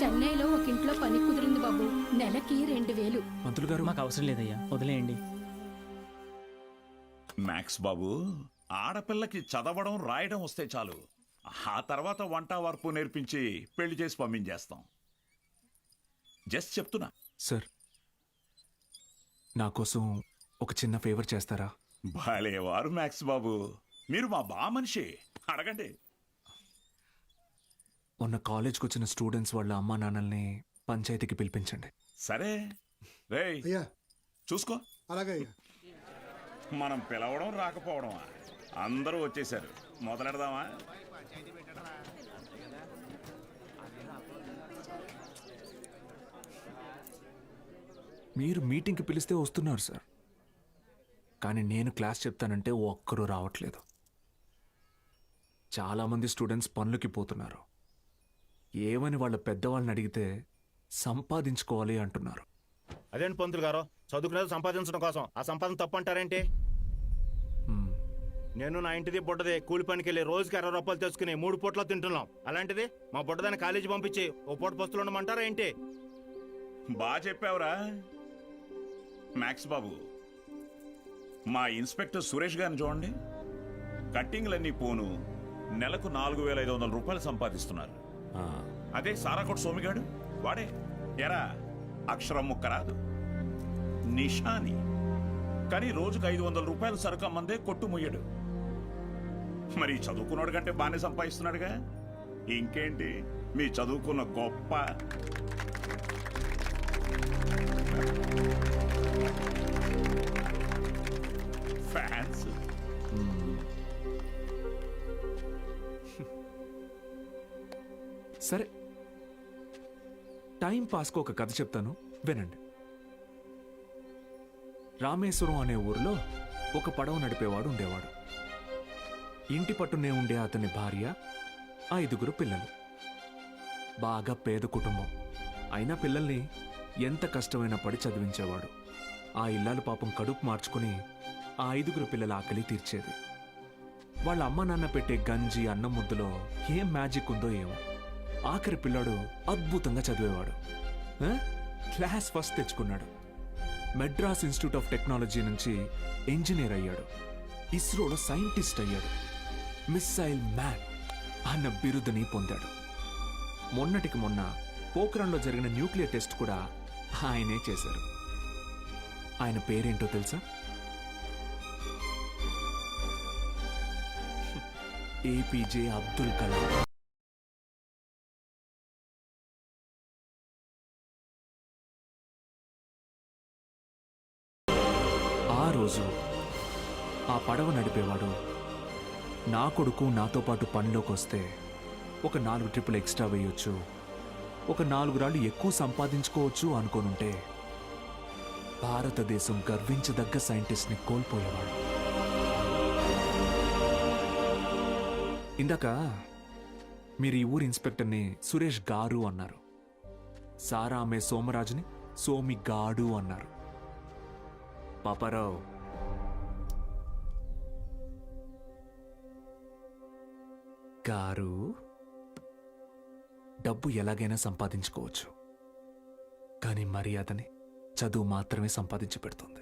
చెన్నైలో ఒక ఇంట్లో పని కుదిరింది బాబు. నెలకి 2000. మంత్రులు గారు మాకు అవసరం లేదయ్యా, వదిలేయండి. మ్యాక్స్ బాబు, ఆడపిల్లకి చదవడం రాయడం వస్తే చాలు. ఆ తర్వాత వంట వార్పు నేర్పించి పెళ్లి చేసి పంపించేస్తాం. జస్ట్ చెప్తున్నా. సార్, నా కోసం ఒక చిన్న ఫేవర్ చేస్తారా? భలేవారు మ్యాక్స్ బాబు, మీరు మా బా మనిషి, అడగండి. మొన్న కాలేజ్కి వచ్చిన స్టూడెంట్స్ వాళ్ళ అమ్మా నాన్నల్ని పంచాయతీకి పిలిపించండి. సరే రేయ్, అయ్యా చూసుకో. అలాగే అయ్యా. మనం పిలవడం రాకపోవడమా? అందరూ వచ్చేసారు, మొదలెడదామా? మీరు మీటింగ్కి పిలిస్తే వస్తున్నారు సార్, కానీ నేను క్లాస్ చెప్తానంటే ఒక్కరూ రావట్లేదు. చాలామంది స్టూడెంట్స్ పనులకి పోతున్నారు. ఏమని వాళ్ళ పెద్దవాళ్ళని అడిగితే సంపాదించుకోవాలి అంటున్నారు. అదేంటి పంతులు గారు, చదువుకునేది సంపాదించడం కోసం, ఆ సంపాదన తప్పు అంటారేంటి? నేను నా ఇంటిది బుడ్డది కూలి పనికి వెళ్ళి రోజుకి 60 రూపాయలు తెచ్చుకుని 3 పూట్ల తింటున్నాం. అలాంటిది మా బుడ్డదాన్ని కాలేజీ పంపించి ఓ పూట పస్తులు ఉండమంటారా ఏంటి? బాగా చెప్పావురా మ్యాక్స్ బాబు. మా ఇన్స్పెక్టర్ సురేష్ గారిని చూడండి, కట్టింగ్లన్నీ పోను నెలకు 4500 రూపాయలు సంపాదిస్తున్నారు. అదే సారాకోట సోమిగాడు, వాడే ఎరా అక్షరం ముక్క రాదు, నిషాని, కానీ రోజుకు 500 రూపాయలు సరుకు అమ్మందే కొట్టు ముయ్యడు. మరి చదువుకున్నాడు కంటే బాగానే సంపాదిస్తున్నాడుగా. ఇంకేంటి మీ చదువుకున్న గొప్ప. ఫ్యాన్స్. సరే, టైం పాస్కు ఒక కథ చెప్తాను, వినండి. రామేశ్వరం అనే ఊరిలో ఒక పడవ నడిపేవాడు ఉండేవాడు. ఇంటి పట్టునే ఉండే అతని భార్య, 5 పిల్లలు. బాగా పేద కుటుంబం అయినా పిల్లల్ని ఎంత కష్టమైనా పడి చదివించేవాడు. ఆ ఇల్లాలు పాపం కడుపు మార్చుకుని ఆ 5 పిల్లల ఆకలి తీర్చేది. వాళ్ళ అమ్మ నాన్న పెట్టే గంజి అన్నం ముద్దలో ఏం మ్యాజిక్ ఉందో ఏమో, ఆఖరి పిల్లాడు అద్భుతంగా చదివేవాడు. క్లాస్ ఫస్ట్ తెచ్చుకున్నాడు. మెడ్రాస్ ఇన్స్టిట్యూట్ ఆఫ్ టెక్నాలజీ నుంచి ఇంజనీర్ అయ్యాడు. ఇస్రోలో సైంటిస్ట్ అయ్యాడు. మిస్సైల్ మ్యాన్ అన్న బిరుదుని పొందాడు. మొన్నటికి మొన్న పోఖ్రాన్లో జరిగిన న్యూక్లియర్ టెస్ట్ కూడా ఆయనే చేశారు. ఆయన పేరేంటో తెలుసా? ఏపీజే అబ్దుల్ కలాం. ఆ రోజు ఆ పడవ నడిపేవాడు, నా కొడుకు నాతో పాటు పనిలోకి వస్తే ఒక 4 ట్రిప్పులు ఎక్స్ట్రా వేయొచ్చు, ఒక 4 రాళ్ళు ఎక్కువ సంపాదించుకోవచ్చు అనుకోనుంటే భారతదేశం గర్వించదగ్గ సైంటిస్ట్ని కోల్పోయేవాడు. ఇందాక మీరు ఈ ఊరి ఇన్స్పెక్టర్ని సురేష్ గారు అన్నారు. సారా అమ్మే సోమరాజుని సోమి గాడు అన్నారు. పాపారావు, గారు, డబ్బు ఎలాగైనా సంపాదించుకోవచ్చు, కానీ మర్యాదని చదువు మాత్రమే సంపాదించి పెడుతుంది.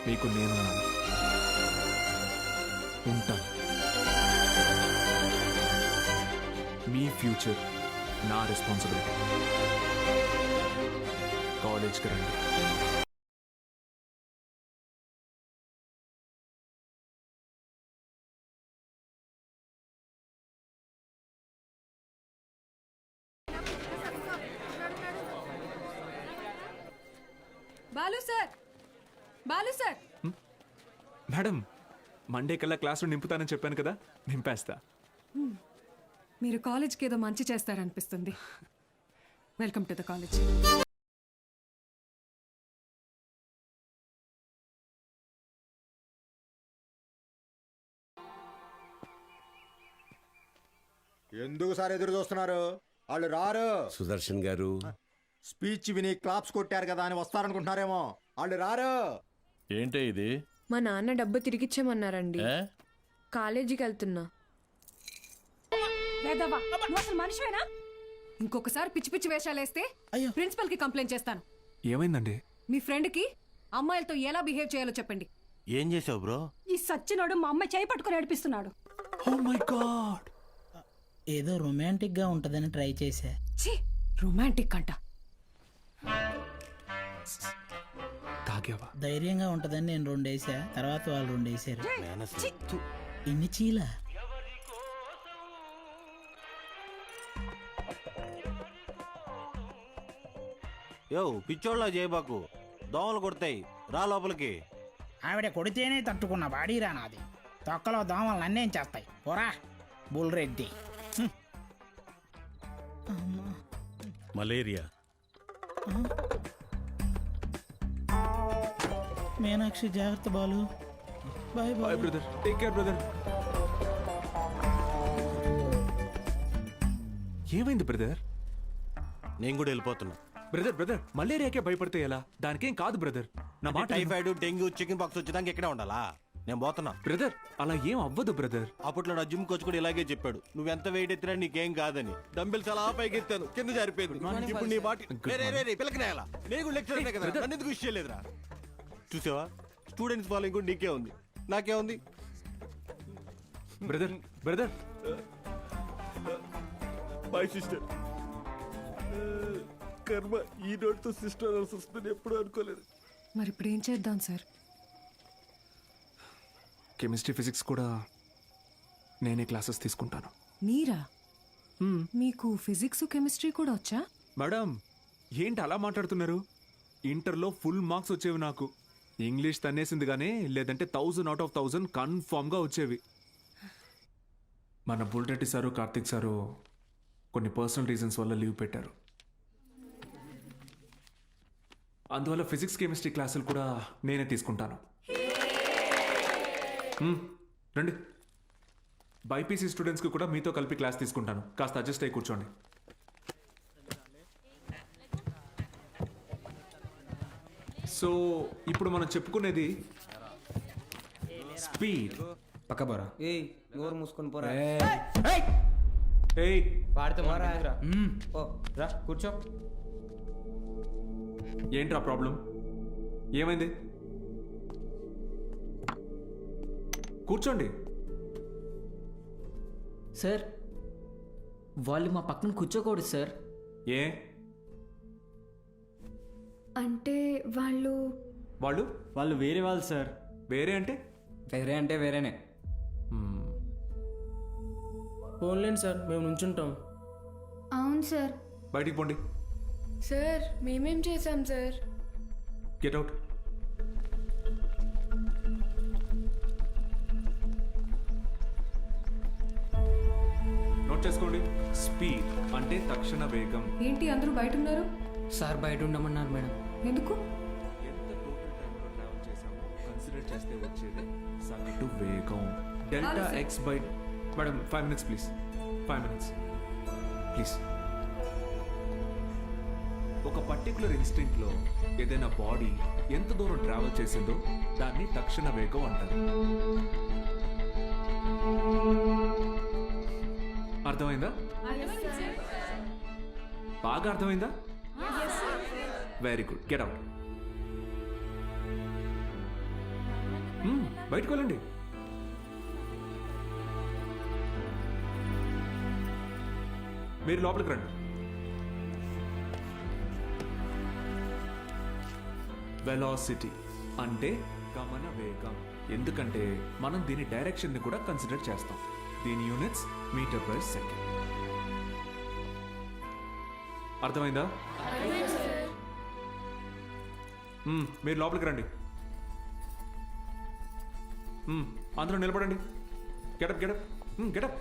మీకు నేను ఉంటాను. మీ ఫ్యూచర్ నా రెస్పాన్సిబిలిటీ. కాలేజ్కి రండి. Balu sir, Balu sir, madam Monday కల్లా క్లాసులు నింపుతానని చెప్పాను కదా, నింపేస్తా. మీరు కాలేజ్కి ఏదో మంచి చేస్తారనిపిస్తుంది. Welcome to the college. ఎందుకు సార్ ఎదురు చూస్తున్నారు? వాళ్ళు రారు. సుదర్శన్ గారు, స్పీచ్ విని క్లాప్స్ కొట్టారు కదా అని వస్తారనుకుంటున్నారేమో. వాళ్ళు రారు. ఏంటే ఇది? మా నాన్న డబ్బు తిరిగిచ్చామన్నారండి. ఏ? కాలేజీకి వెళ్తున్నా. ఇంకొకసారి పిచ్చి పిచ్చి వేషాలు వేస్తే ప్రిన్సిపల్ కి కంప్లైంట్ చేస్తాను. ఏమైందండి? మీ ఫ్రెండ్ కి అమ్మాయిలతో ఎలా బిహేవ్ చేయాలో చెప్పండి. ఏం చేసావు బ్రో? ఈ సచ్చినోడు మా అమ్మాయి చేయి పట్టుకుని నడిపిస్తున్నాడు. Oh my god. ఏదో రొమాంటిక్ గా ఉంటదని ట్రై చేశా. ఛీ, రొమాంటిక్ అంట. తాగావా? ధైర్యంగా ఉంటదని నేను 2 వేసా, తర్వాత వాళ్ళు 2 వేసారు. ఇన్ని చీల యో పిచ్చోళ్ళ చేయబాకు, దోమలు కొడతాయి, రా లోపలికి. ఆవిడ కొడితేనే తట్టుకున్న బాడీరా నాది. తొక్కలో దోమలు నన్నేం చేస్తాయి? పోరా బుల్రెడ్డి. మలేరియా. మీనాక్షి జాగ్రత్త Balu. Bye bye brother, take care brother. ఏమైంది బ్రదర్? నేను కూడా వెళ్ళిపోతున్నా. బ్రదర్ బ్రదర్, మలేరియాకే భయపడితే ఎలా? దానికేం కాదు బ్రదర్. నా మాట విను. టైఫాయిడ్, డెంగ్యూ, చికెన్ పాక్స్ వచ్చేదానికి ఇక్కడే ఉండాలా? నేను పోతున్నా. బ్రదర్ అలా ఏం అవ్వదు బ్రదర్. అప్పట్లో నా జిమ్ కోచ్ కూడా ఇలాగే చెప్పాడు, నువ్వెంత వెయిట్ ఎత్తినా నీకేం కాదని. డంబెల్స్ అలా పైకి ఎత్తాను, కింద జారిపోయింది. ఇప్పుడు నీ మాట పిల్లకి నేలా? నేను కూడా లెక్చర్ కదా, నన్ను ఎందుకు విషయం లేదురా? చూసావా, స్టూడెంట్స్ ఫాలోయింగ్ కూడా నీకే ఉంది, నాకే ఉంది. బ్రదర్ బ్రదర్, మై సిస్టర్ కర్మ ఈ నోటితో సిస్టర్ వస్తుందని ఎప్పుడు అనుకోలేదు. మరి ఇప్పుడు ఏం చేద్దాం సార్? కెమిస్ట్రీ ఫిజిక్స్ కూడా నేనే క్లాసెస్ తీసుకుంటాను. మీరా? మీకు ఫిజిక్స్ కెమిస్ట్రీ కూడా వచ్చా? మేడం ఏంటి అలా మాట్లాడుతున్నారు? ఇంటర్లో ఫుల్ మార్క్స్ వచ్చేవి నాకు. ఇంగ్లీష్ తన్నేసింది కానీ లేదంటే 1000 out of 1000 కన్ఫామ్గా వచ్చేవి. మన బుల్రెడ్డి సారు, కార్తిక్ సారు కొన్ని పర్సనల్ రీజన్స్ వల్ల లీవ్ పెట్టారు. అందువల్ల ఫిజిక్స్ కెమిస్ట్రీ క్లాసులు కూడా నేనే తీసుకుంటాను. రండి, బైపీసీ స్టూడెంట్స్కి కూడా మీతో కలిపి క్లాస్ తీసుకుంటాను. కాస్త అడ్జస్ట్ అయ్యి కూర్చోండి. సో ఇప్పుడు మనం చెప్పుకునేది స్పీడ్. పక్క పోరా. ఏయ్ నోరు మూసుకొని పోరా. ఏయ్ వాడితే మారా. ఓ రా కూర్చో. ఏంట్రా ప్రాబ్లం? ఏమైంది? కూర్చోండి. సార్ వాళ్ళు మా పక్కన కూర్చోకూడదు సార్. ఏ? అంటే వాళ్ళు వాళ్ళు వాళ్ళు వేరే వాళ్ళు సార్. వేరే అంటే? వేరే అంటే వేరేనే. ఫోన్లేండి సార్, మేము నుంచుంటాం. అవును సార్. బయటికి పోండి. సార్ మేమేం చేశాం సార్? Get out. నోట్ చేసుకోండి. స్పీడ్ అంటే తక్షణ వేగం. ఏంటి అందరూ బయట ఉన్నారు? సార్ బయట ఉండమన్నారు మేడం. ఎందుకు? ఎంత టోటల్ టైంలో ట్రావెల్ చేసామో కన్సిడర్ చేస్తే వచ్చేది సగటు వేగం. Delta X by. Madam 5 minutes please. 5 minutes please. ఒక పర్టికులర్ ఇన్స్టింక్ట్లో ఏదైనా బాడీ ఎంత దూరం ట్రావెల్ చేసిందో దాన్ని తక్షణ వేగం అంటారు. అర్థమైందా? బాగా అర్థమైందా? Very good. Get out. బయటకు వెళ్ళండి. మీరు లోపలికి రండి. వెలాసిటీ అంటే గమన వేగం. ఎందుకంటే మనం దీని డైరెక్షన్ ని కూడా కన్సిడర్ చేస్తాం. దీని యూనిట్స్ మీటర్ పర్ సెకండ్. అర్థమైందా? మీరు లోపలికి రండి. అందరూ నిలబడండి. Get up get up get up.